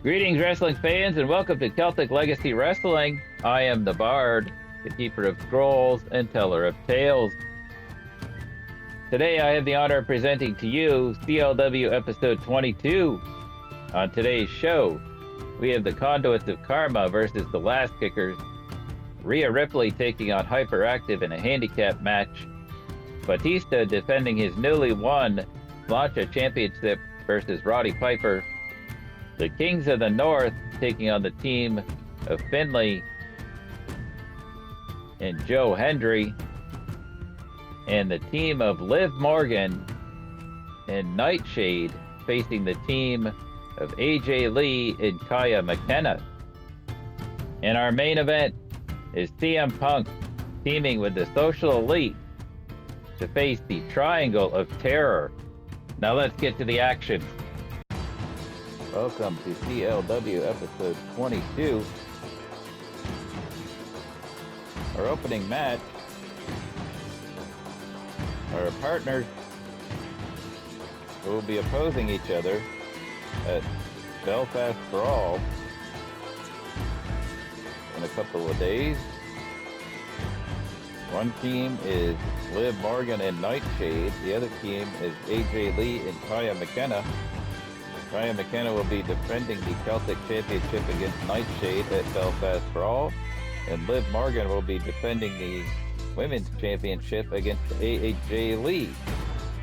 Greetings, wrestling fans, and welcome to Celtic Legacy Wrestling. I am the Bard, the Keeper of Scrolls and Teller of Tales. Today, I have the honor of presenting to you CLW Episode 22. On today's show, we have the Conduits of Karma versus the Last Kickers, Rhea Ripley taking on Hyperactive in a handicap match, Batista defending his newly won Sláinte Championship versus Roddy Piper, the Kings of the North taking on the team of Finlay and Hendry, and the team of Liv Morgan and Nightshade facing the team of AJ Lee and Kaia McKenna. And our main event is CM Punk teaming with the Social Elite to face the Triangle of Terror. Now let's get to the action. Welcome to CLW episode 22. Our opening match, our partners will be opposing each other at Belfast Brawl in a couple of days. One team is Liv Morgan and Nightshade. The other team is AJ Lee and Kaia McKenna. Kaia McKenna will be defending the Celtic Championship against Nightshade at Belfast Brawl, and Liv Morgan will be defending the Women's Championship against AJ Lee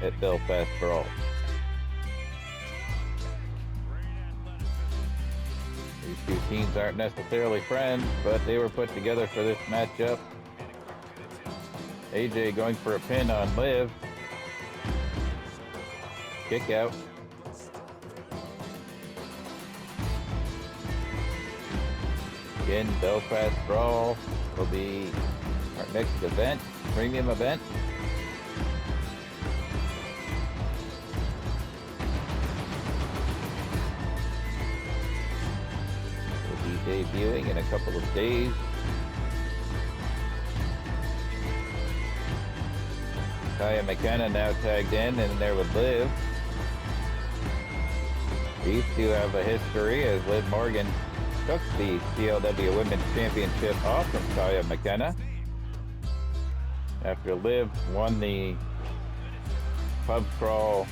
at Belfast Brawl. These two teams aren't necessarily friends, but they were put together for this matchup. AJ going for a pin on Liv. Kick out. Again, Belfast Brawl will be our next event, premium event. We'll be debuting in a couple of days. Kaia McKenna now tagged in and there with Liv. These two have a history as Liv Morgan took the CLW Women's Championship off from Kaia McKenna after Liv won the Pub Crawl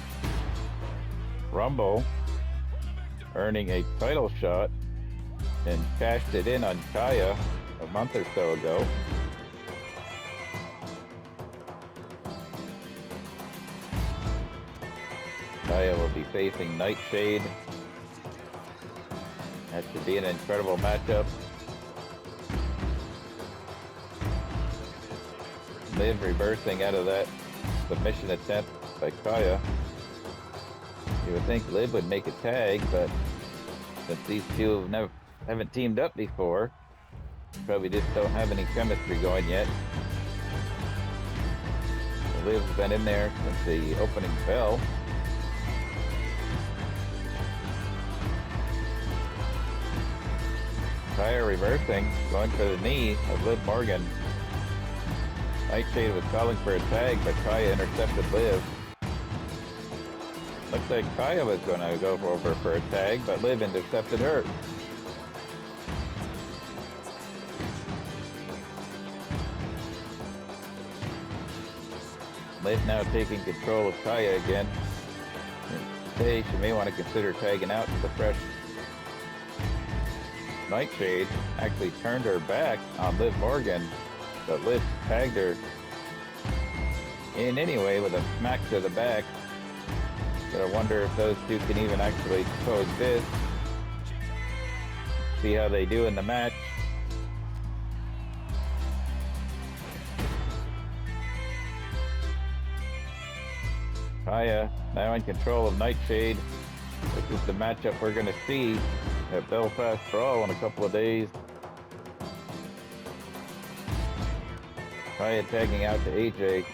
Rumble, earning a title shot, and cashed it in on Kaia a month or so ago. Kaia will be facing Nightshade. That should be an incredible matchup. Liv reversing out of that submission attempt by Kaia. You would think Liv would make a tag, but since these two haven't teamed up before, probably just don't have any chemistry going yet. Liv's been in there since the opening bell. Kaia reversing, going for the knee of Liv Morgan. Nightshade was calling for a tag, but Kaia intercepted Liv. Looks like Kaia was going to go over for a tag, but Liv intercepted her. Liv now taking control of Kaia again. Today she may want to consider tagging out to the fresh. Nightshade actually turned her back on Liv Morgan, but Liv tagged her in anyway with a smack to the back. So I wonder if those two can even actually coexist. See how they do in the match. Kaia now in control of Nightshade. This is the matchup we're going to see at Belfast Brawl in a couple of days. Kaia tagging out to AJ.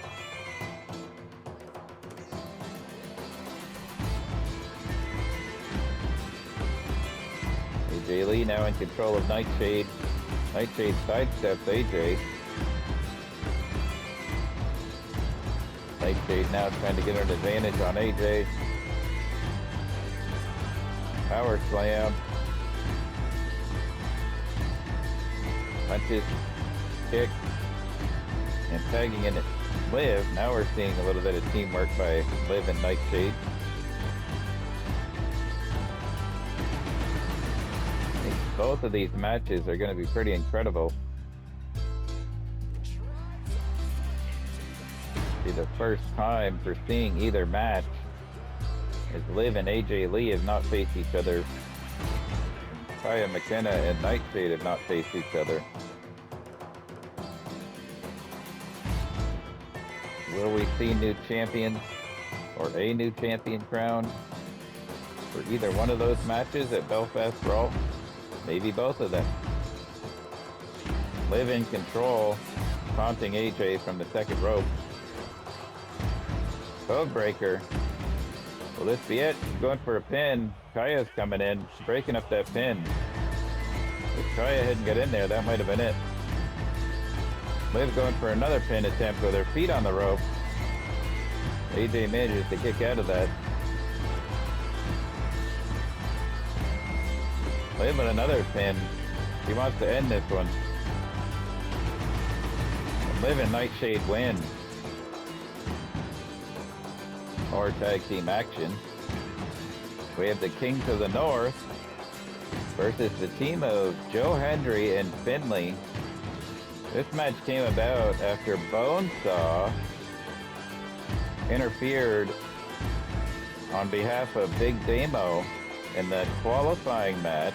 AJ Lee now in control of Nightshade. Nightshade sidesteps AJ. Nightshade now trying to get an advantage on AJ. Power slam. Punches, kick, and tagging in Liv. Now we're seeing a little bit of teamwork by Liv and Nightshade. I think both of these matches are going to be pretty incredible. Be the first time for seeing either match, as Liv and AJ Lee have not faced each other. Kaia, McKenna, and Nightshade have not faced each other. Will we see new champions or a new champion crowned for either one of those matches at Belfast Brawl? Maybe both of them. Liv in control, taunting AJ from the second rope. Code breaker. Will this be it? Going for a pin. Kaia's coming in, breaking up that pin. If Kaia hadn't got in there, that might have been it. Liv going for another pin attempt with her feet on the rope. AJ manages to kick out of that. Liv with another pin. She wants to end this one. And Liv and Nightshade win. More tag team action. We have the Kings of the North versus the team of Joe Hendry and Finlay. This match came about after Bonesaw interfered on behalf of Big Damo in that qualifying match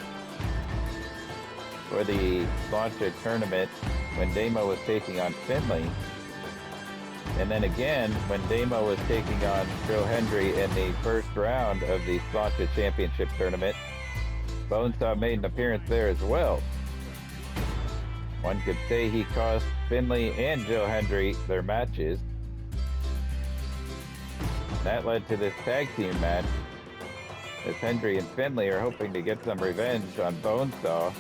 for the Sláinte tournament when Damo was taking on Finlay. And then again, when Damo was taking on Joe Hendry in the first round of the Sláinte Championship Tournament, Bonesaw made an appearance there as well. One could say he cost Finlay and Joe Hendry their matches. That led to this tag team match, as Hendry and Finlay are hoping to get some revenge on Bonesaw,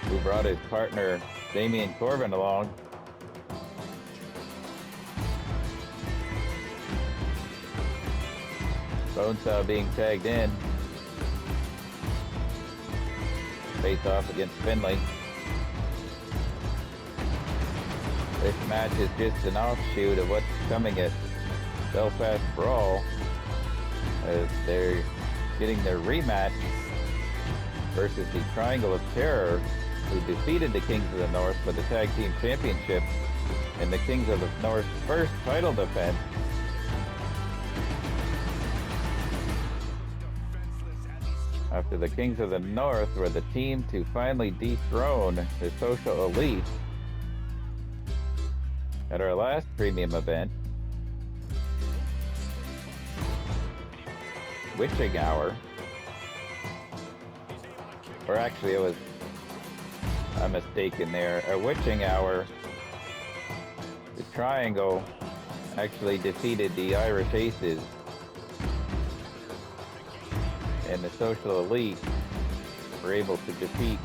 who brought his partner Damian Corbin along. Bonesaw being tagged in. Face off against Finlay. This match is just an offshoot of what's coming at Belfast Brawl, as they're getting their rematch versus the Triangle of Terror, who defeated the Kings of the North for the Tag Team Championship in the Kings of the North's first title defense. After the Kings of the North were the team to finally dethrone the Social Elite at our last premium event, Witching Hour. Or actually, it was a mistake in there. A Witching Hour, the Triangle actually defeated the Irish Aces, and the Social Elite were able to defeat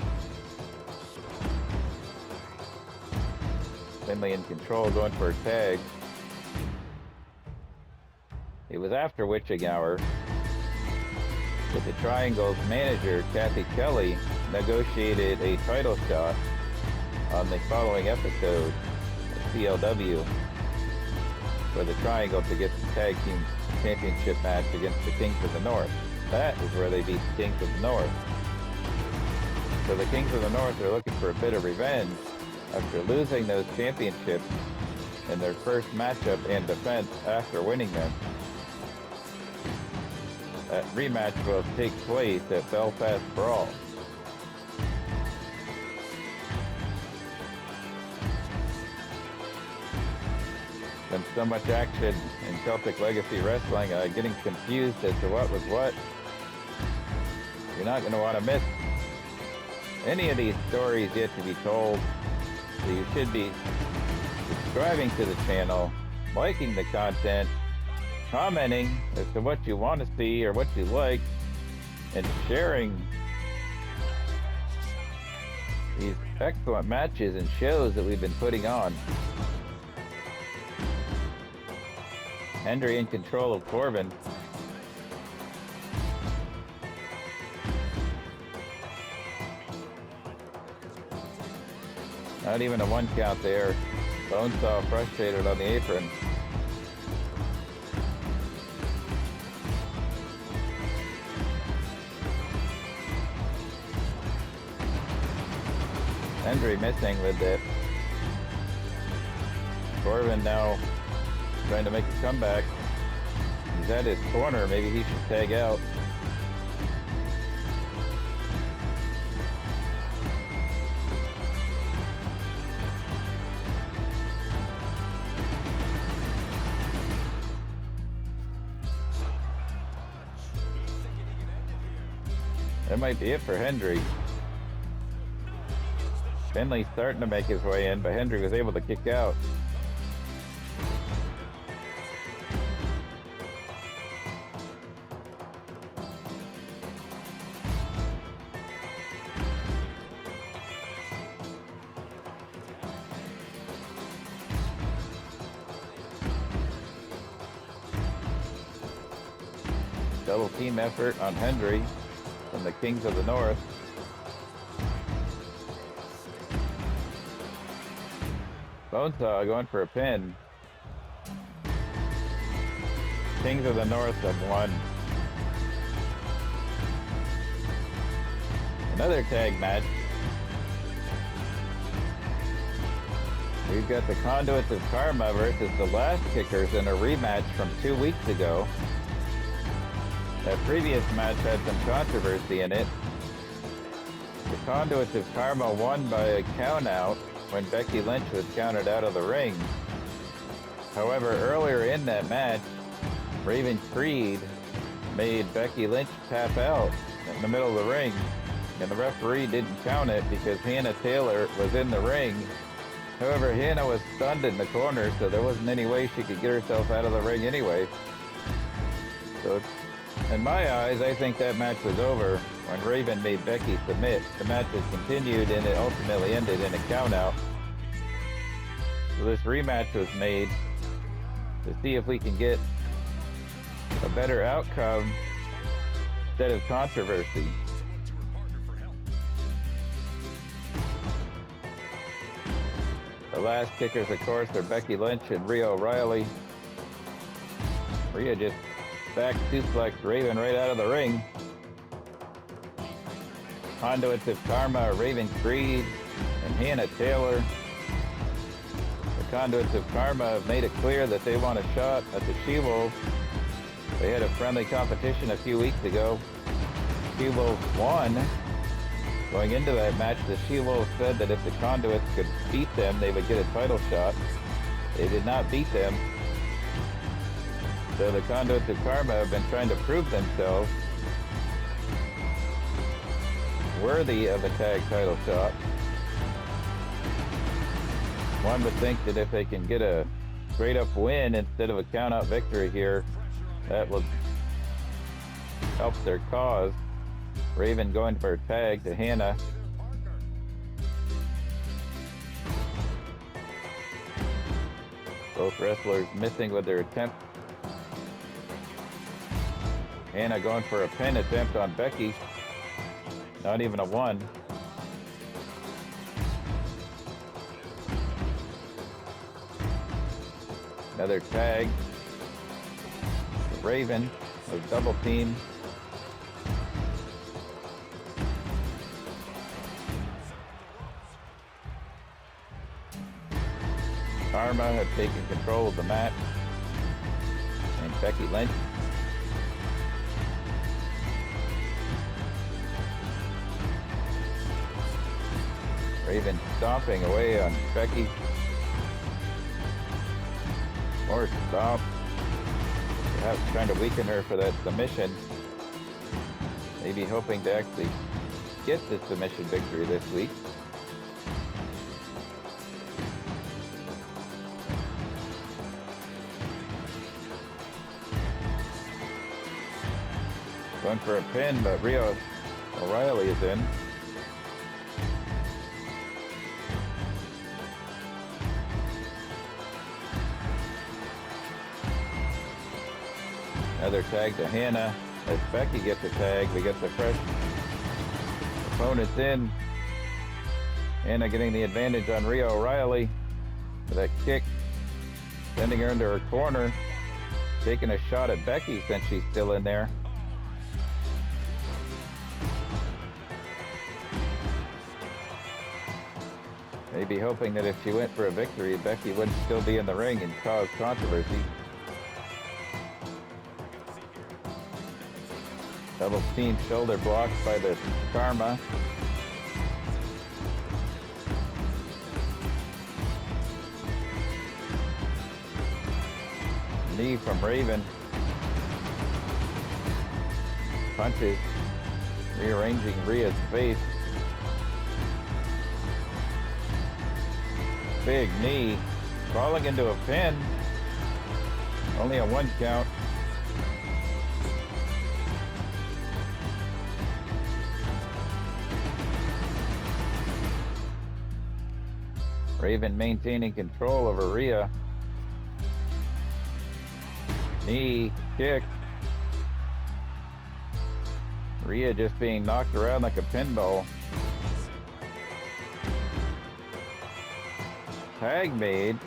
Finlay in control, going for a tag. It was after Witching Hour that the Triangle's manager, Kathy Kelly, negotiated a title shot on the following episode of CLW for the Triangle to get the Tag Team Championship match against the Kings of the North. That is where they beat the Kings of the North. So the Kings of the North are looking for a bit of revenge after losing those championships in their first matchup and defense after winning them. That rematch will take place at Belfast Brawl. Been so much action in Celtic Legacy Wrestling, getting confused as to what was what. You're not going to want to miss any of these stories yet to be told. So you should be subscribing to the channel, liking the content, commenting as to what you want to see or what you like, and sharing these excellent matches and shows that we've been putting on. Hendry in control of Corbin. Not even a 1 count there. Bonesaw frustrated on the apron. Hendry missing with it. Corbin now trying to make a comeback. He's at his corner. Maybe he should tag out. That might be it for Hendry. Finlay starting to make his way in, but Hendry was able to kick out. Double team effort on Hendry from the Kings of the North. Bonesaw going for a pin. Kings of the North have won. Another tag match. We've got the Conduits of Karma versus the Last Kickers in a rematch from 2 weeks ago. That previous match had some controversy in it. The Conduits of Karma won by a countout when Becky Lynch was counted out of the ring. However, earlier in that match, Raven Creed made Becky Lynch tap out in the middle of the ring, and the referee didn't count it because Hannah Taylor was in the ring. However, Hannah was stunned in the corner, so there wasn't any way she could get herself out of the ring anyway. So, in my eyes, I think that match was over when Raven made Becky submit. The match was continued and it ultimately ended in a countout. So this rematch was made to see if we can get a better outcome instead of controversy. The Last Kickers, of course, are Becky Lynch and Rhea O'Reilly. Rhea just back suplex Raven right out of the ring. Conduits of Karma are Raven Creed and Hannah Taylor. The Conduits of Karma have made it clear that they want a shot at the She-Wolves. They had a friendly competition a few weeks ago. She-Wolves won. Going into that match, the She-Wolves said that if the Conduits could beat them, they would get a title shot. They did not beat them. So the Conduits of Karma have been trying to prove themselves worthy of a tag title shot. One would think that if they can get a straight up win instead of a count out victory here, that will help their cause. Raven going for a tag to Hannah. Both wrestlers missing with their attempt. Hannah going for a pin attempt on Becky. Not even a 1. Another tag. Raven was double team. Karma have taken control of the match. And Becky Lynch. Raven stomping away on Becky. More stomp. Perhaps trying to weaken her for that submission. Maybe hoping to actually get the submission victory this week. Going for a pin, but Rhea O'Reilly is in. Another tag to Hannah. As Becky gets a tag, we get the fresh opponents in. Anna getting the advantage on Rhea O'Reilly with that kick, sending her into her corner, taking a shot at Becky since she's still in there. Maybe hoping that if she went for a victory, Becky wouldn't still be in the ring and cause controversy. Double team shoulder blocked by the Karma. Knee from Raven. Punches, rearranging Rhea's face. Big knee, falling into a pin. Only a 1 count. Raven maintaining control over Rhea. Knee, kick. Rhea just being knocked around like a pinball. Tag made.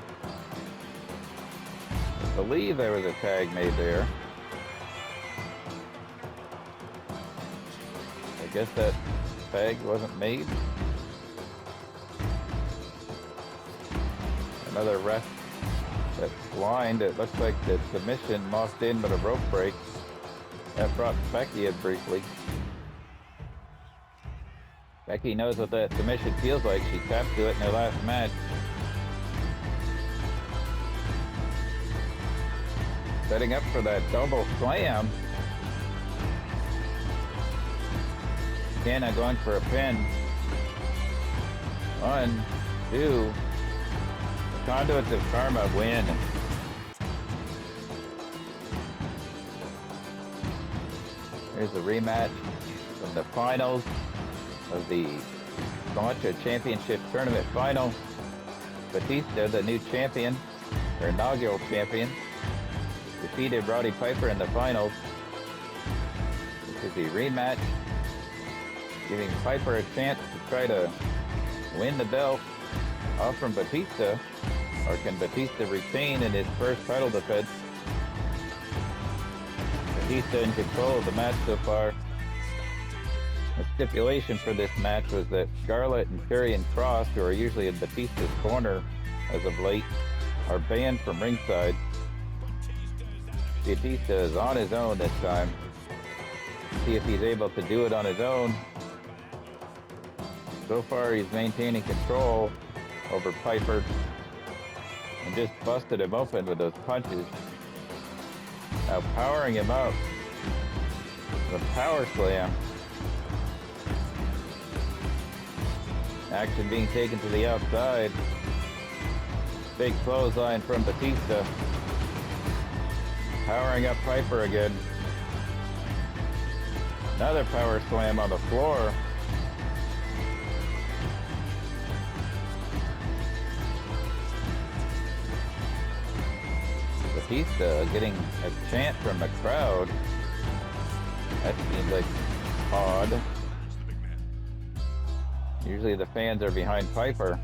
I believe there was a tag made there. I guess that tag wasn't made. Another ref that's blind. It looks like the submission lost in but a rope break. That brought Becky in briefly. Becky knows what that submission feels like. She tapped to it in her last match. Setting up for that double slam. McKenna going for a pin. 1, 2. The Conduits of Karma win. Here's the rematch from the finals of the Sláinte Championship Tournament final. Batista, the new champion, or inaugural champion, defeated Roddy Piper in the finals. This is the rematch, giving Piper a chance to try to win the belt off from Batista, or can Batista retain in his first title defense? Batista in control of the match so far. The stipulation for this match was that Scarlett and Karrion Kross, who are usually in Batista's corner as of late, are banned from ringside. Batista is on his own this time. See if he's able to do it on his own. So far, he's maintaining control over Piper and just busted him open with those punches. Now powering him up with a power slam. Action being taken to the outside. Big clothesline from Batista. Powering up Piper again. Another power slam on the floor. Batista getting a chant from the crowd. That seems like odd. Usually the fans are behind Piper.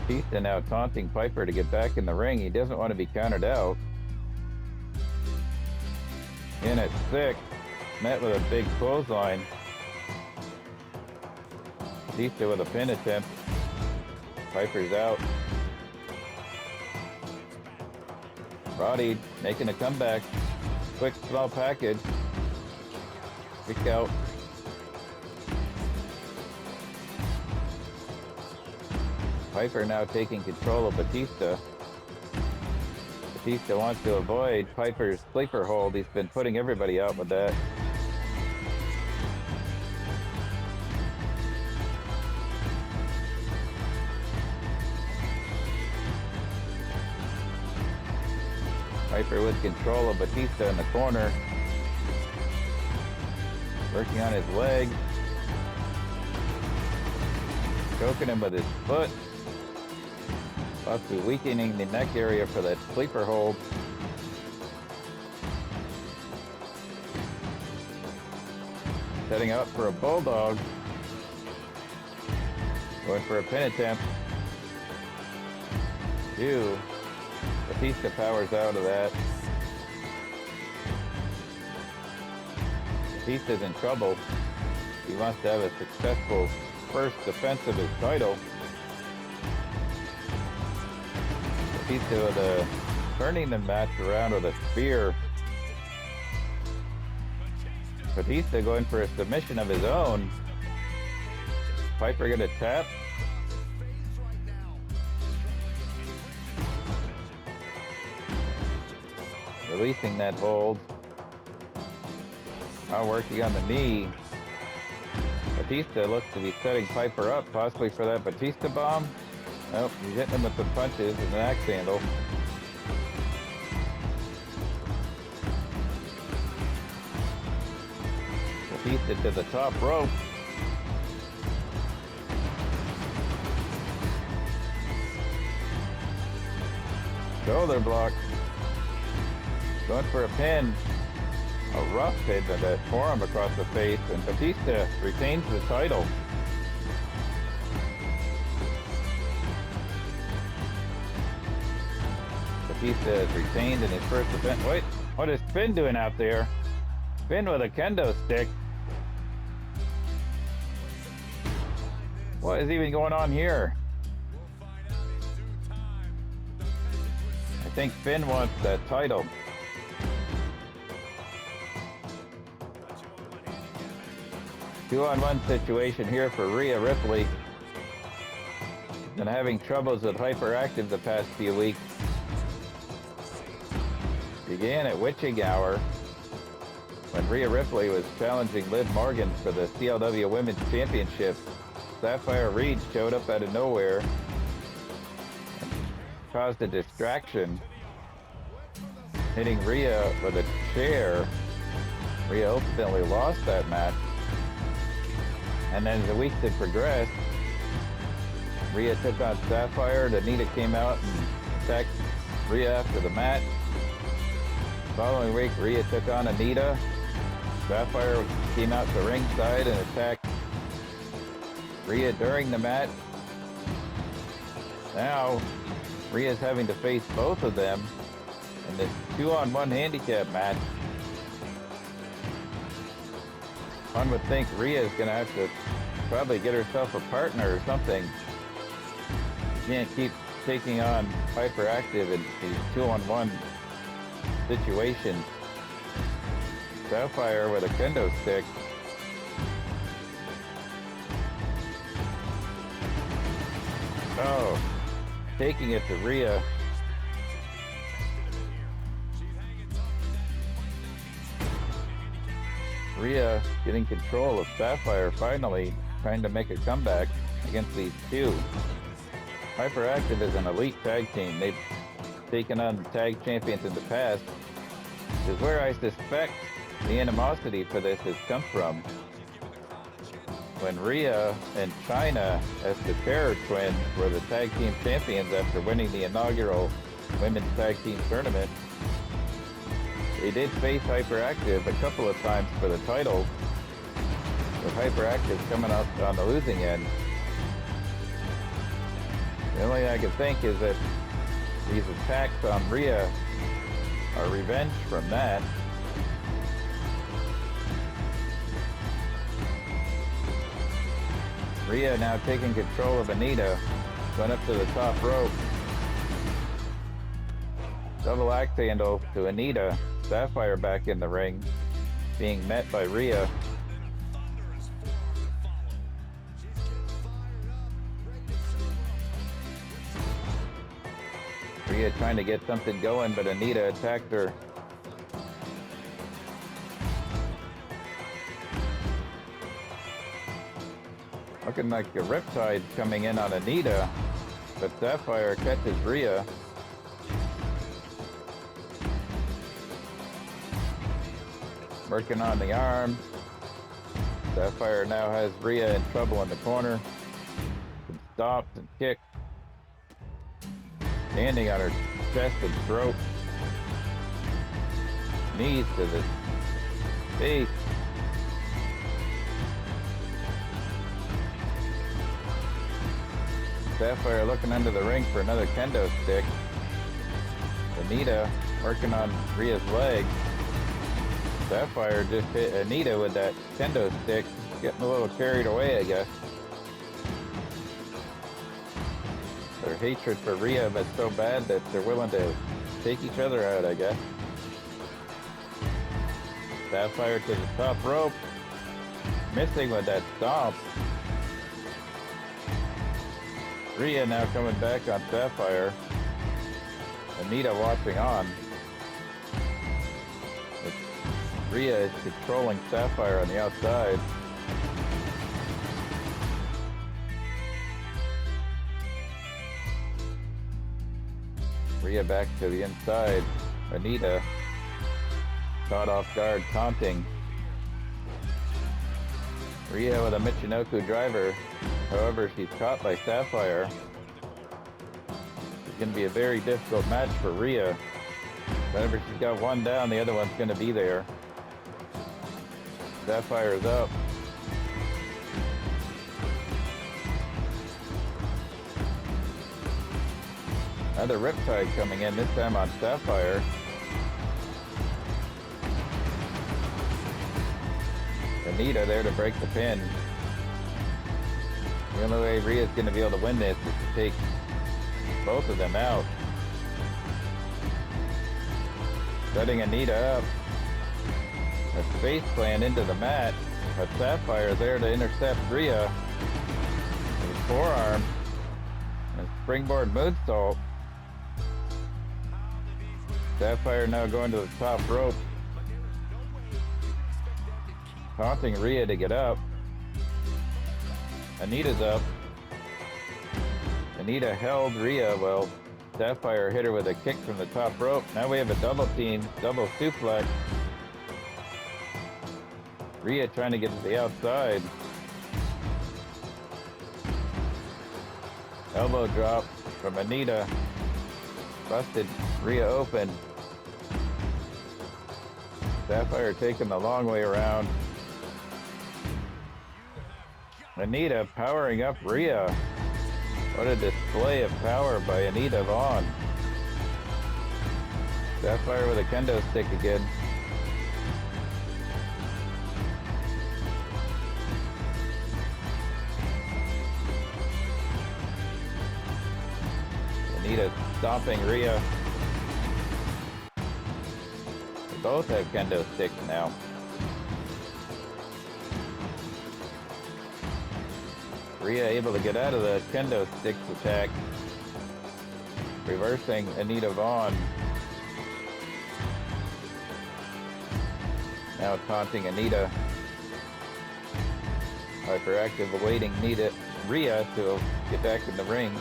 Batista now taunting Piper to get back in the ring. He doesn't want to be counted out. In at 6, met with a big clothesline. Batista with a pin attempt. Piper's out. Roddy making a comeback. Quick small package. Kick out. Piper now taking control of Batista. Batista wants to avoid Piper's sleeper hold. He's been putting everybody out with that. Piper with control of Batista in the corner. Working on his leg. Choking him with his foot. Possibly weakening the neck area for that sleeper hold. Setting up for a bulldog. Going for a pin attempt. 2. Batista powers out of that. Batista's in trouble. He wants to have a successful first defense of his title. Batista with turning the match around with a spear. Batista going for a submission of his own. Piper gonna tap. Releasing that hold. Now working on the knee. Batista looks to be setting Piper up, possibly for that Batista bomb. Nope, he's hitting him with some punches and an axe handle. Batista to the top rope. Shoulder block. Going for a pin. A rough hit to that forearm across the face, and Batista retains the title. Batista is retained in his first defense. Wait, what is Finn doing out there? Finn with a kendo stick. What is even going on here? I think Finn wants that title. Two-on-one situation here for Rhea Ripley. Been having troubles with Hyperactive the past few weeks. Began at witching hour when Rhea Ripley was challenging Liv Morgan for the CLW Women's Championship. Sapphire Reed showed up out of nowhere and caused a distraction, hitting Rhea with a chair. Rhea ultimately lost that match. And then as the weeks had progressed, Rhea took on Sapphire. Anita came out and attacked Rhea after the match. Following week, Rhea took on Anita. Sapphire came out to ringside and attacked Rhea during the match. Now, Rhea's having to face both of them in this 2-on-1 handicap match. One would think Rhea's gonna have to probably get herself a partner or something. You can't keep taking on Hyperactive in these 2-on-1 situations. Sapphire with a kendo stick. Oh, taking it to Rhea. Rhea getting control of Sapphire, finally trying to make a comeback against these two. Hyperactive is an elite tag team. They've taken on tag champions in the past. This is where I suspect the animosity for this has come from. When Rhea and Chyna, as the Terror Twins, were the tag team champions after winning the inaugural women's tag team tournament, they did face Hyperactive a couple of times for the title, with Hyperactive coming out on the losing end. The only thing I can think is that these attacks on Rhea are revenge from that. Rhea now taking control of Anita, going up to the top rope. Double axe handle to Anita. Sapphire back in the ring, being met by Rhea. Rhea trying to get something going, but Anita attacked her. Looking like a riptide coming in on Anita, but Sapphire catches Rhea. Working on the arm. Sapphire now has Rhea in trouble in the corner. Stopped and kicked. Standing on her chest and throat. Knees to the face. Sapphire looking under the ring for another kendo stick. Anita working on Rhea's leg. Sapphire just hit Anita with that kendo stick. Getting a little carried away, I guess. Their hatred for Rhea is so bad that they're willing to take each other out, I guess. Sapphire to the top rope. Missing with that stomp. Rhea now coming back on Sapphire. Anita watching on. Rhea is controlling Sapphire on the outside. Rhea back to the inside. Anita caught off guard, taunting. Rhea with a Michinoku driver. However, she's caught by Sapphire. It's going to be a very difficult match for Rhea. Whenever she's got one down, the other one's going to be there. Sapphire's up. Another Riptide coming in, this time on Sapphire. Anita there to break the pin. The only way Rhea's going to be able to win this is to take both of them out. Setting Anita up. A face plant into the mat. A Sapphire there to intercept Rhea. His forearm. And a springboard moonsault. Sapphire now going to the top rope. Taunting Rhea to get up. Anita's up. Anita held Rhea while Sapphire hit her with a kick from the top rope. Now we have a double team, double suplex. Rhea trying to get to the outside. Elbow drop from Anita. Busted Rhea open. Sapphire taking the long way around. Anita powering up Rhea. What a display of power by Anita Vaughn. Sapphire with a kendo stick again. Anita stomping Rhea. They both have kendo sticks now. Rhea able to get out of the kendo sticks attack. Reversing Anita Vaughn. Now taunting Anita. Hyperactive awaiting Rhea to get back in the ring.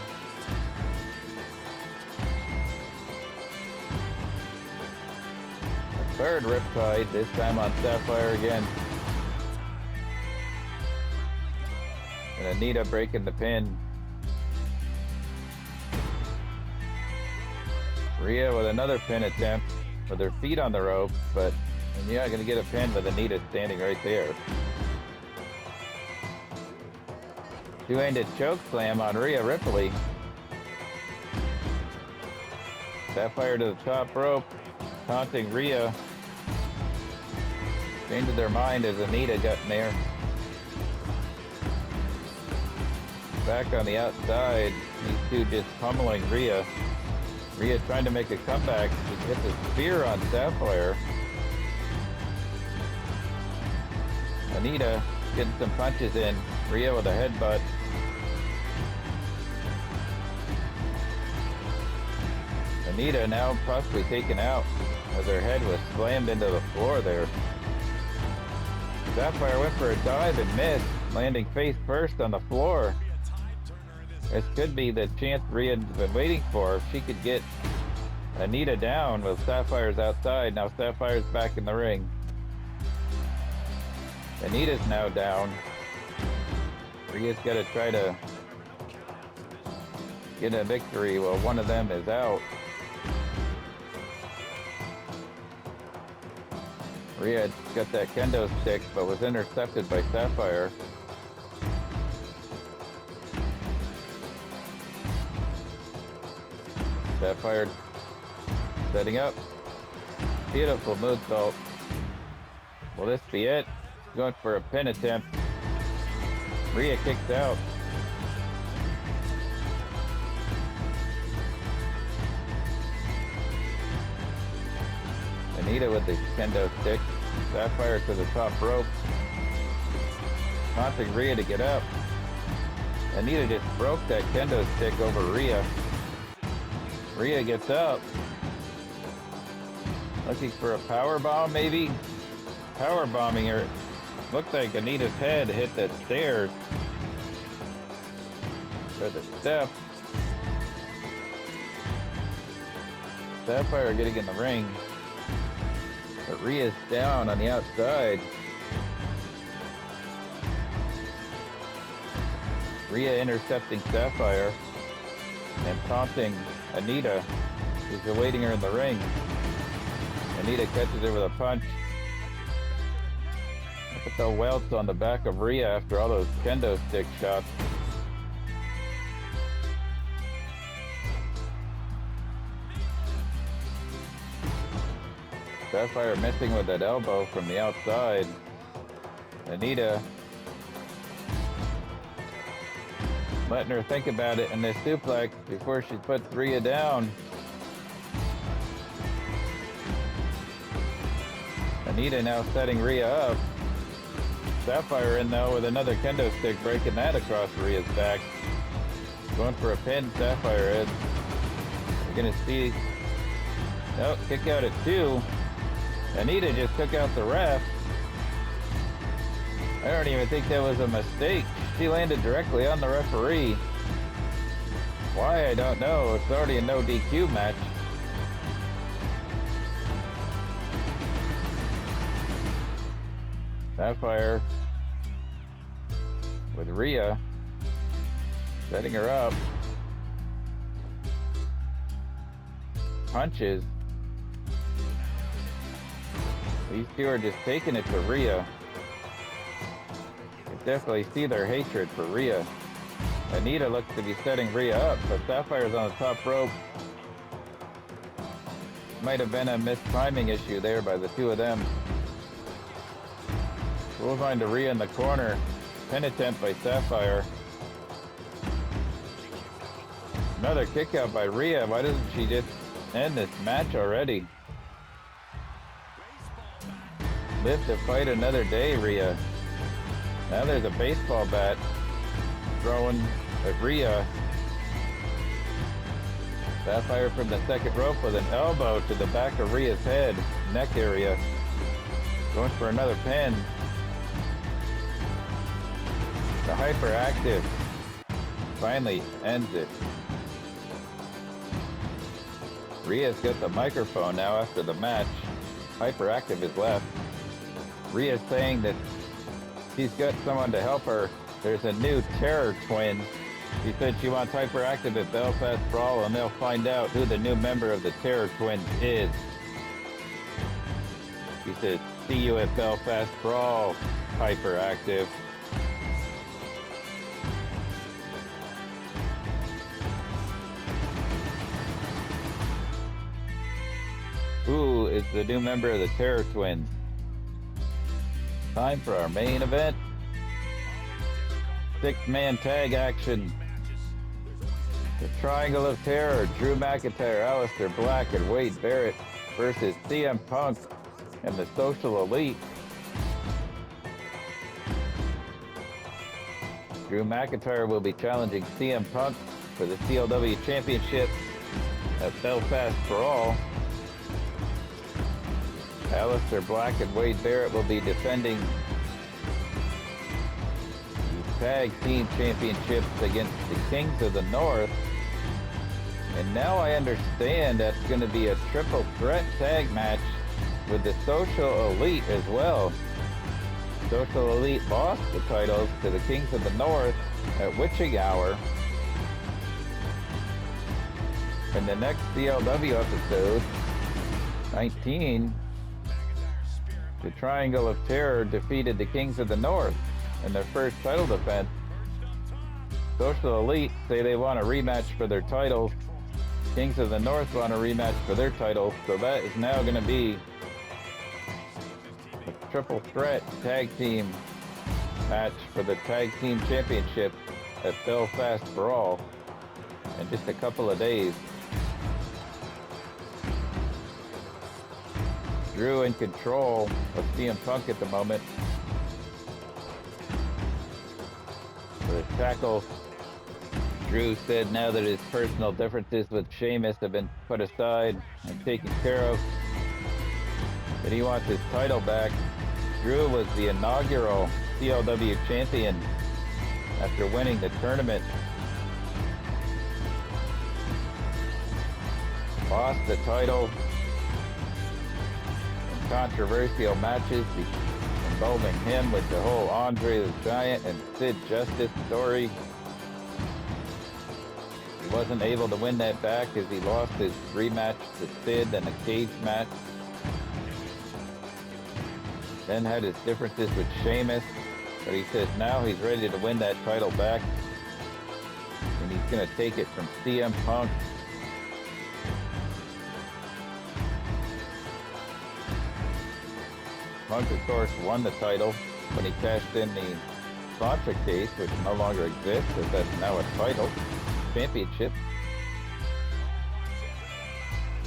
A third Riptide, this time on Sapphire again. And Anita breaking the pin. Rhea with another pin attempt with her feet on the rope, but you're not going to get a pin with Anita standing right there. Two-handed choke slam on Rhea Ripley. Sapphire to the top rope, taunting Rhea. Changed their mind as Anita got in there. Back on the outside, these two just pummeling Rhea. Rhea trying to make a comeback. She hits a spear on Sapphire. Anita getting some punches in. Rhea with a headbutt. Anita now possibly taken out as her head was slammed into the floor there. Sapphire went for a dive and missed, landing face first on the floor. This could be the chance Rhea's been waiting for. If she could get Anita down with Sapphire's outside. Now Sapphire's back in the ring. Anita's now down. Rhea's got to try to get a victory while one of them is out. Rhea got that kendo stick, but was intercepted by Sapphire. Sapphire setting up. Beautiful moonsault. Will this be it? Going for a pin attempt. Rhea kicks out. Anita with the kendo stick. Sapphire to the top rope. Taunting Rhea to get up. Anita just broke that kendo stick over Rhea. Rhea gets up. Looking for a power bomb, maybe? Power bombing her. Looked like Anita's head hit the stairs. Or the step. Sapphire getting in the ring. But Rhea's down on the outside. Rhea intercepting Sapphire and taunting Anita, who's awaiting her in the ring. Anita catches her with a punch. Look at the welts on the back of Rhea after all those kendo stick shots. Sapphire missing with that elbow from the outside. Anita letting her think about it in this suplex before she puts Rhea down. Anita now setting Rhea up. Sapphire in though with another kendo stick, breaking that across Rhea's back. Going for a pin, Sapphire is. We're gonna see. Oh, kick out at 2. Anita just took out the ref. I don't even think that was a mistake. She landed directly on the referee. Why, I don't know. It's already a no DQ match. Sapphire with Rhea setting her up. Punches. These two are just taking it to Rhea. You definitely see their hatred for Rhea. Anita looks to be setting Rhea up, but Sapphire's on the top rope. Might have been a mistiming issue there by the two of them. We'll find a Rhea in the corner. Pin attempt by Sapphire. Another kick out by Rhea. Why doesn't she just end this match already? Live to fight another day, Rhea. Now there's a baseball bat throwing at Rhea. Sapphire from the second rope with an elbow to the back of Rhea's head, neck area. Going for another pin. The hyperactive finally ends it. Rhea's got the microphone now after the match. Hyperactive is left. Rhea's saying that she's got someone to help her. There's a new terror twin. She said she wants Hyperactive at Belfast Brawl, and they'll find out who the new member of the terror twins is. She said, see you at Belfast Brawl, Hyperactive. Who is the new member of the terror twins? Time for our main event. 6-man tag action. The Triangle of Terror, Drew McIntyre, Aleister Black, and Wade Barrett versus CM Punk and the Social Elite. Drew McIntyre will be challenging CM Punk for the CLW Championship at Belfast Brawl. Aleister Black and Wade Barrett will be defending the Tag Team Championships against the Kings of the North. And now I understand that's going to be a triple threat tag match with the Social Elite as well. Social Elite lost the titles to the Kings of the North at Witching Hour. In the next CLW episode, 19, the Triangle of Terror defeated the Kings of the North in their first title defense. Social Elite say they want a rematch for their titles Kings of the North want a rematch for their title, so that is now going to be a triple threat tag team match for the tag team championship at Belfast Brawl in just a couple of days. Drew in control of CM Punk at the moment. For the tackle, Drew said now that his personal differences with Sheamus have been put aside and taken care of, that he wants his title back. Drew was the inaugural CLW champion after winning the tournament. Lost the title in controversial matches involving him with the whole Andre the Giant and Sid Justice story. He wasn't able to win that back as he lost his rematch to Sid in a cage match. Then had his differences with Sheamus, but he says now he's ready to win that title back, and he's going to take it from CM Punk. Punk, of course, won the title when he cashed in the Sláinte case, which no longer exists, as that's now a title, championship.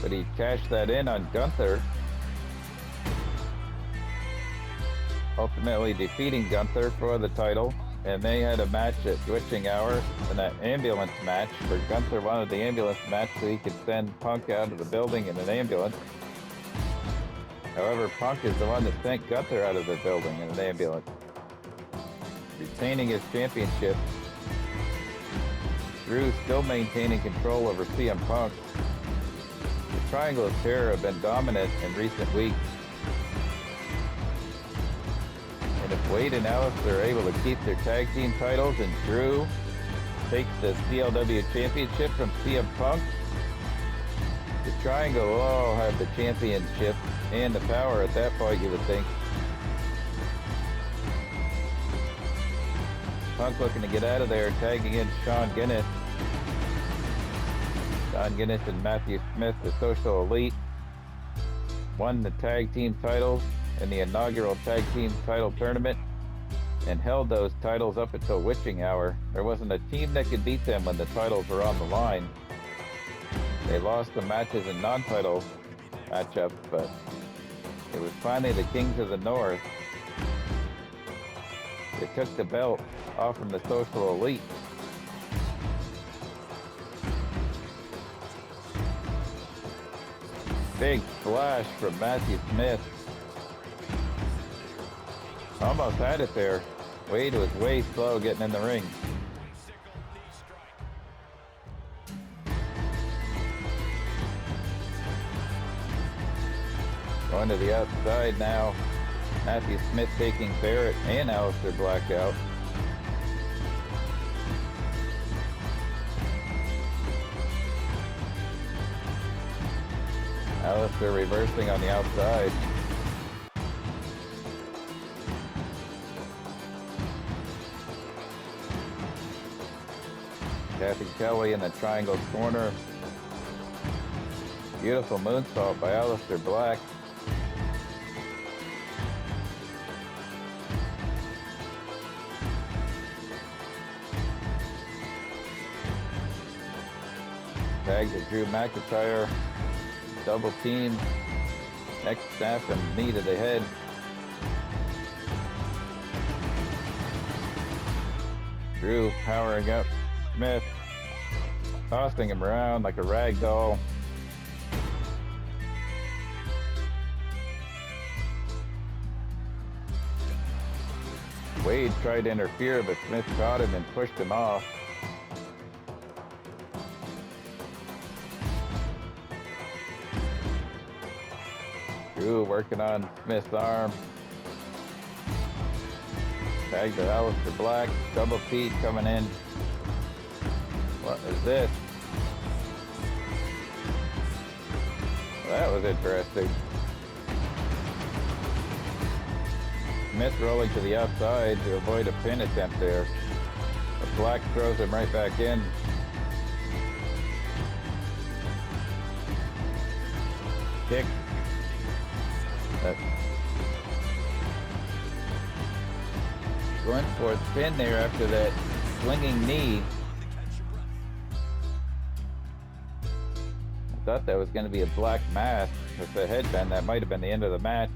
But he cashed that in on Gunther, ultimately defeating Gunther for the title. And they had a match at Witching Hour in that ambulance match, where Gunther wanted the ambulance match so he could send Punk out of the building in an ambulance. However, Punk is the one that sent Gunther out of the building in an ambulance, retaining his championship. Drew still maintaining control over CM Punk. The Triangle of Terror have been dominant in recent weeks. And if Wade and Alistair are able to keep their tag team titles and Drew takes the CLW championship from CM Punk, the Triangle will all have the championship and the power at that point, you would think. Punk looking to get out of there, tagging in Sean Guinness. Sean Guinness and Matthew Smith, the Social Elite, won the tag team titles in the inaugural tag team title tournament and held those titles up until Witching Hour. There wasn't a team that could beat them when the titles were on the line. They lost the matches in non-title matchups, but it was finally the Kings of the North that took the belt off from the Social Elite. Big splash from Matthew Smith. Almost had it there. Wade was way slow getting in the ring. Going to the outside now. Matthew Smith taking Barrett and Alistair Black out. Alistair reversing on the outside. Kathy Kelly in the Triangle's corner. Beautiful moonsault by Alistair Black. Tag to Drew McIntyre. Double team. Neck snap and knee to the head. Drew powering up Smith, tossing him around like a rag doll. Wade tried to interfere, but Smith caught him and pushed him off. Drew working on Smith's arm. Tag to Alistair Black. Double Pete coming in. What is this? Well, that was interesting. Smith rolling to the outside to avoid a pin attempt there. But Black throws him right back in. kick. Going for a spin there after that swinging knee. I thought that was going to be a black mask with the headband. That might have been the end of the match.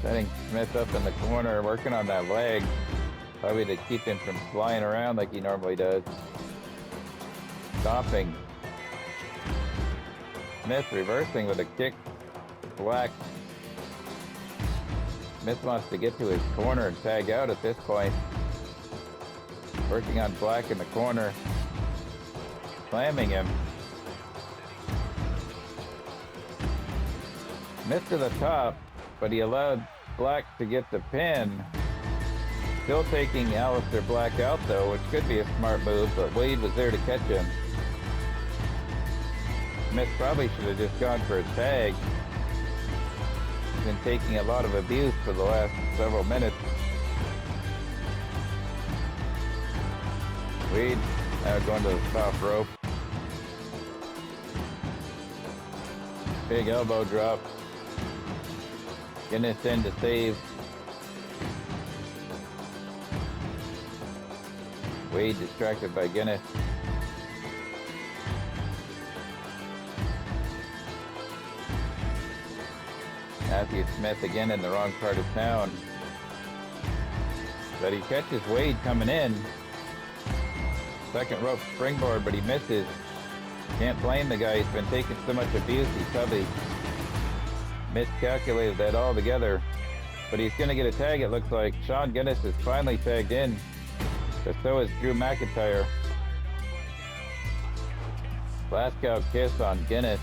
Setting Smith up in the corner, working on that leg. Probably to keep him from flying around like he normally does. Stopping. Smith reversing with a kick. Black. Smith wants to get to his corner and tag out at this point. Working on Black in the corner. Slamming him. Smith to the top, but he allowed Black to get the pin. Still taking Aleister Black out though, which could be a smart move, but Wade was there to catch him. Smith probably should have just gone for a tag. He's been taking a lot of abuse for the last several minutes. Wade now going to the top rope. Big elbow drop. Guinness in to save. Wade distracted by Guinness. Matthew Smith again in the wrong part of town. But he catches Wade coming in. Second rope springboard, but he misses. Can't blame the guy. He's been taking so much abuse. He probably miscalculated that altogether. But he's going to get a tag, it looks like. Sean Guinness is finally tagged in. But so is Drew McIntyre. Glasgow kiss on Guinness.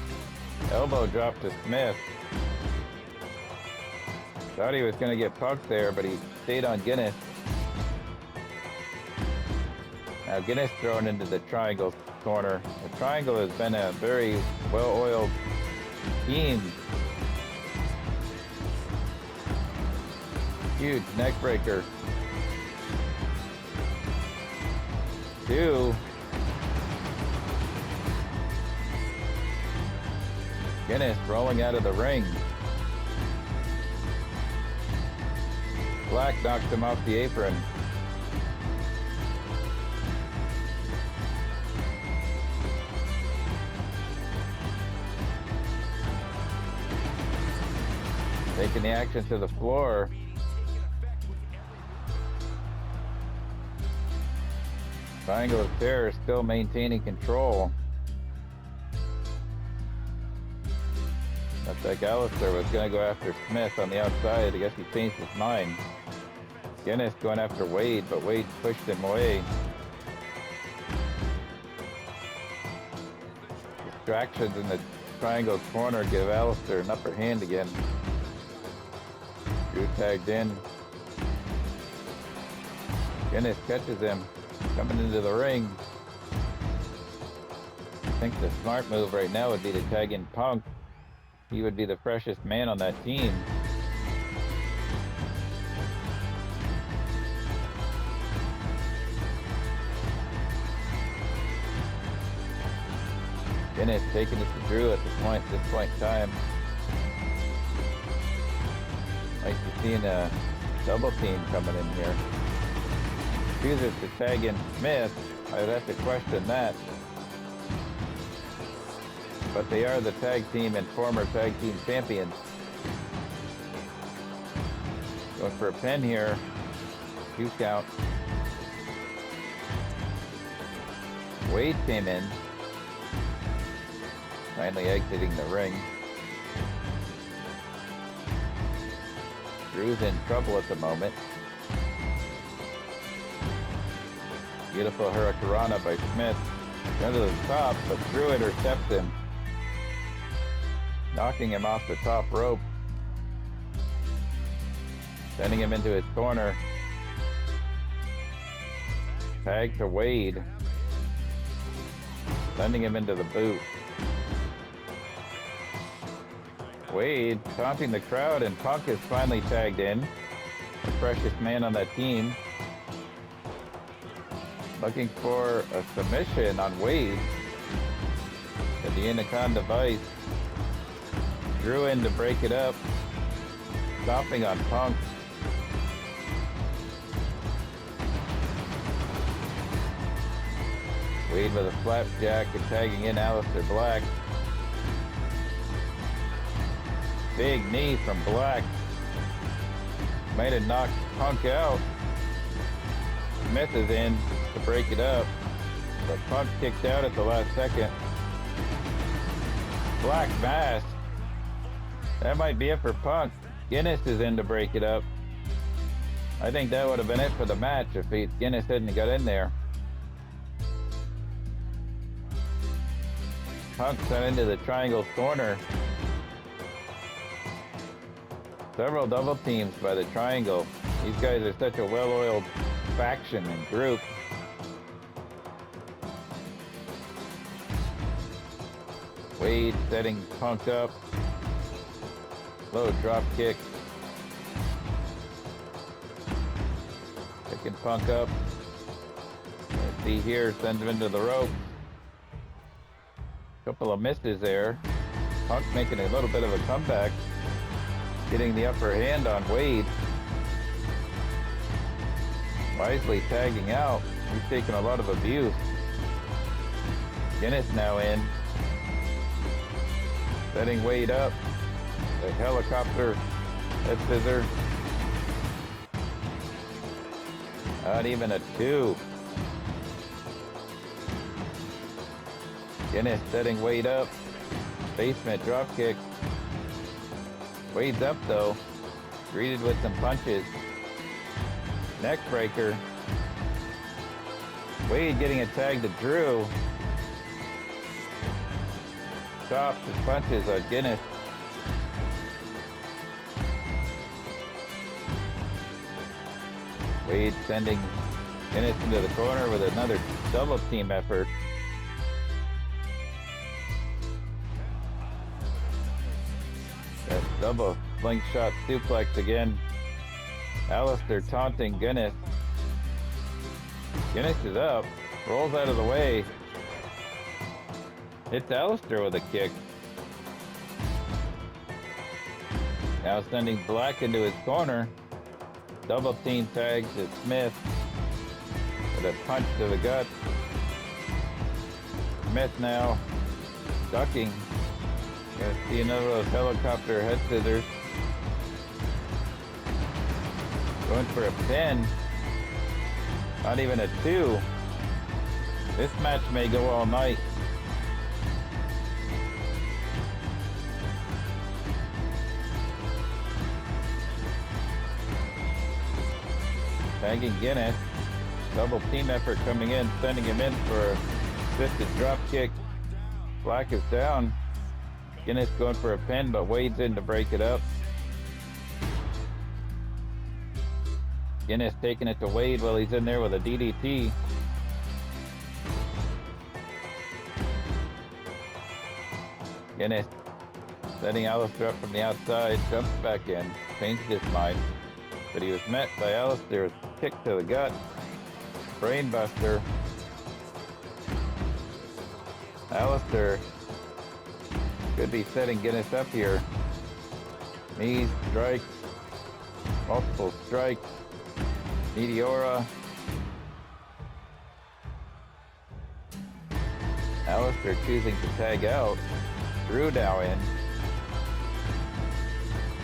Elbow drop to Smith. Thought he was going to get punked there, but he stayed on Guinness. Now Guinness thrown into the triangle corner. The triangle has been a very well-oiled team. Huge neck breaker. 2. Guinness rolling out of the ring. Black knocks him off the apron. Taking the action to the floor. Triangle of Terror still maintaining control. Looks like Aleister was going to go after Smith on the outside. I guess he changed his mind. Guinness going after Wade, but Wade pushed him away. Distractions in the triangle corner give Aleister an upper hand again. Drew tagged in. Guinness catches him. Coming into the ring. I think the smart move right now would be to tag in Punk. He would be the freshest man on that team. Guinness taking it to Drew at this point in time. Like you're seeing a double team coming in here. Chooses to tag in Smith. I'd have to question that. But they are the tag team and former tag team champions. Going for a pin here. 2 count. Wade came in. Finally exiting the ring. Drew's in trouble at the moment. Beautiful Hurricanrana by Smith. Down to the top, but Drew intercepts him. Knocking him off the top rope. Sending him into his corner. Tag to Wade. Sending him into the boot. Wade taunting the crowd, and Punk is finally tagged in. The freshest man on that team. Looking for a submission on Wade. At the Anaconda Vice. Drew in to break it up. Stomping on Punk. Wade with a flapjack and tagging in Aleister Black. Big knee from Black. Might have knocked Punk out. Smith is in to break it up. But Punk kicked out at the last second. Black mask. That might be it for Punk. Guinness is in to break it up. I think that would have been it for the match if Guinness hadn't got in there. Punk sent into the triangle corner. Several double teams by the triangle. These guys are such a well-oiled faction and group. Wade setting Punk up. Low drop kick. Picking Punk up. Let's see here, sends him into the rope. Couple of misses there. Punk making a little bit of a comeback. Getting the upper hand on Wade. Wisely tagging out. He's taking a lot of abuse. Guinness now in. Setting Wade up. The helicopter. Head scissor. Not even a 2. Guinness setting Wade up. Basement drop kick. Wade's up though. Greeted with some punches. Neck breaker. Wade getting a tag to Drew. Chops and punches on Guinness. Wade sending Guinness into the corner with another double team effort. That double slingshot suplex again. Aleister taunting Guinness. Guinness is up. Rolls out of the way. Hits Aleister with a kick. Now sending Black into his corner. Double team tags at Smith. With a punch to the gut. Smith now ducking. Gonna see another of those helicopter head scissors. Going for a pin. Not even a 2. This match may go all night. Tagging Guinness. Double team effort coming in, sending him in for a assisted drop kick. Black is down. Guinness going for a pin, but Wade's in to break it up. Guinness taking it to Wade while he's in there with a DDT. Guinness setting Aleister up from the outside, jumps back in, changed his mind. But he was met by Aleister with a kick to the gut. Brainbuster. Aleister could be setting Guinness up here. Knees, strikes, multiple strikes. Meteora. Aleister choosing to tag out. Drew now in.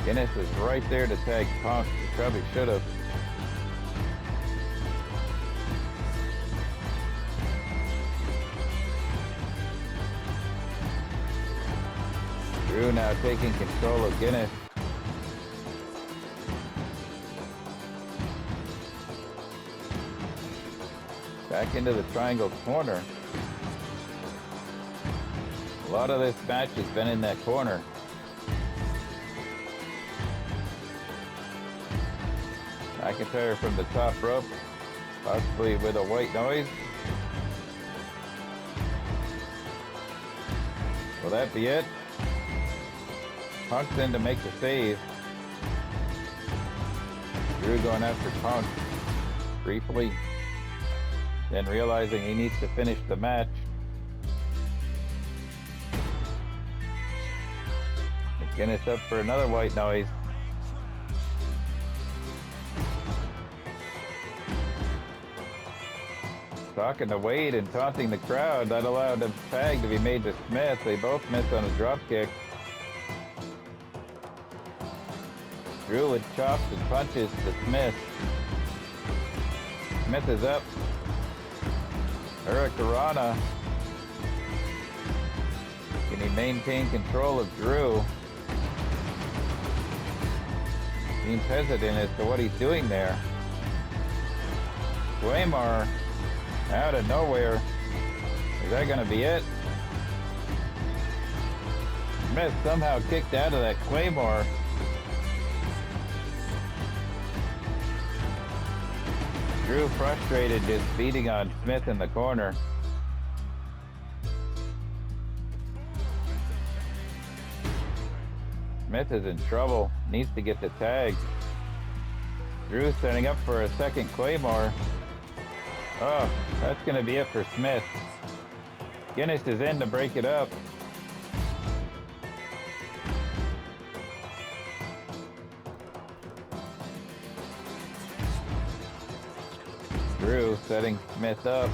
Guinness is right there to tag Punk. He probably should have. Drew now taking control of Guinness. Back into the triangle corner. A lot of this match has been in that corner. McIntyre from the top rope, possibly with a white noise. Will that be it? Punk's in to make the save. Drew going after Punk briefly, then realizing he needs to finish the match. Guinness up for another white noise. Talking to Wade and taunting the crowd. That allowed a tag to be made to Smith. They both missed on a drop kick. Drew with chops and punches to Smith. Smith is up. Hurricanrana. Can he maintain control of Drew? Seems hesitant as to what he's doing there. Claymore out of nowhere. Is that going to be it? Smith somehow kicked out of that Claymore. Drew frustrated, just beating on Smith in the corner. Smith is in trouble, needs to get the tag. Drew setting up for a second Claymore. Oh, that's going to be it for Smith. Guinness is in to break it up. Drew setting Smith up.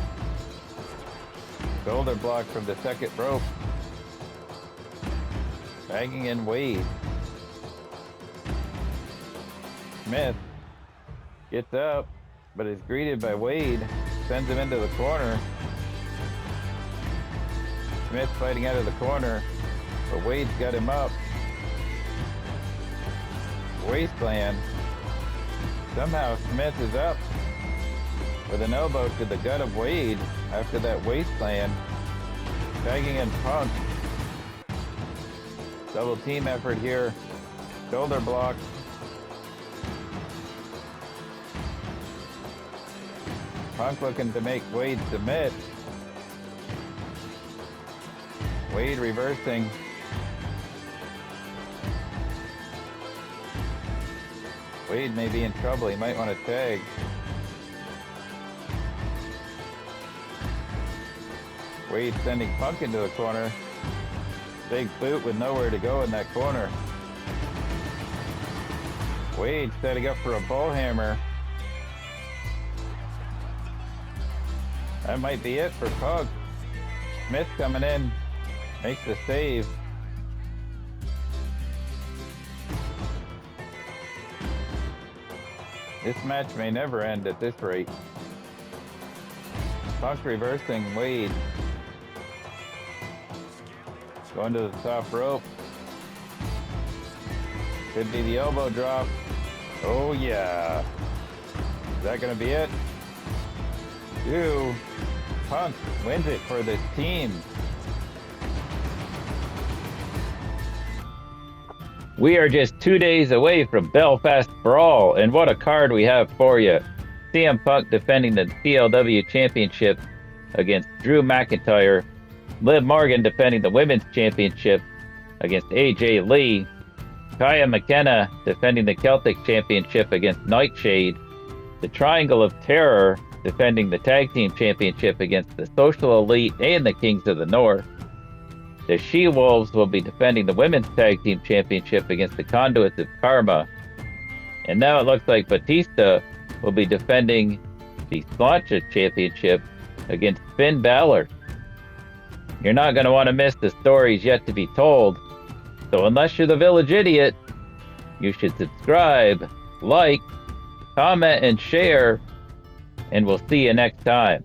Shoulder block from the second rope. Tagging in Wade. Smith gets up, but is greeted by Wade. Sends him into the corner. Smith fighting out of the corner, but Wade's got him up. Wasteland. Somehow Smith is up with an elbow to the gut of Wade after that wasteland. Tagging in Punk. Double team effort here. Shoulder block. Punk looking to make Wade submit. Wade reversing. Wade may be in trouble. He might want to tag. Wade sending Punk into the corner. Big boot with nowhere to go in that corner. Wade setting up for a bullhammer. That might be it for Punk. Smith coming in. Makes the save. This match may never end at this rate. Punk reversing Wade. Going to the top rope. Could be the elbow drop. Oh yeah. Is that going to be it? 2. Punk wins it for this team. We are just 2 days away from Belfast Brawl, and what a card we have for you. CM Punk defending the CLW Championship against Drew McIntyre. Liv Morgan defending the Women's Championship against AJ Lee. Kaia McKenna defending the Celtic Championship against Nightshade. The Triangle of Terror defending the Tag Team Championship against the Social Elite and the Kings of the North. The She-Wolves will be defending the Women's Tag Team Championship against the Conduits of Karma. And now it looks like Batista will be defending the Sláinte Championship against Finn Balor. You're not going to want to miss the stories yet to be told. So unless you're the Village Idiot, you should subscribe, like, comment, and share. And we'll see you next time.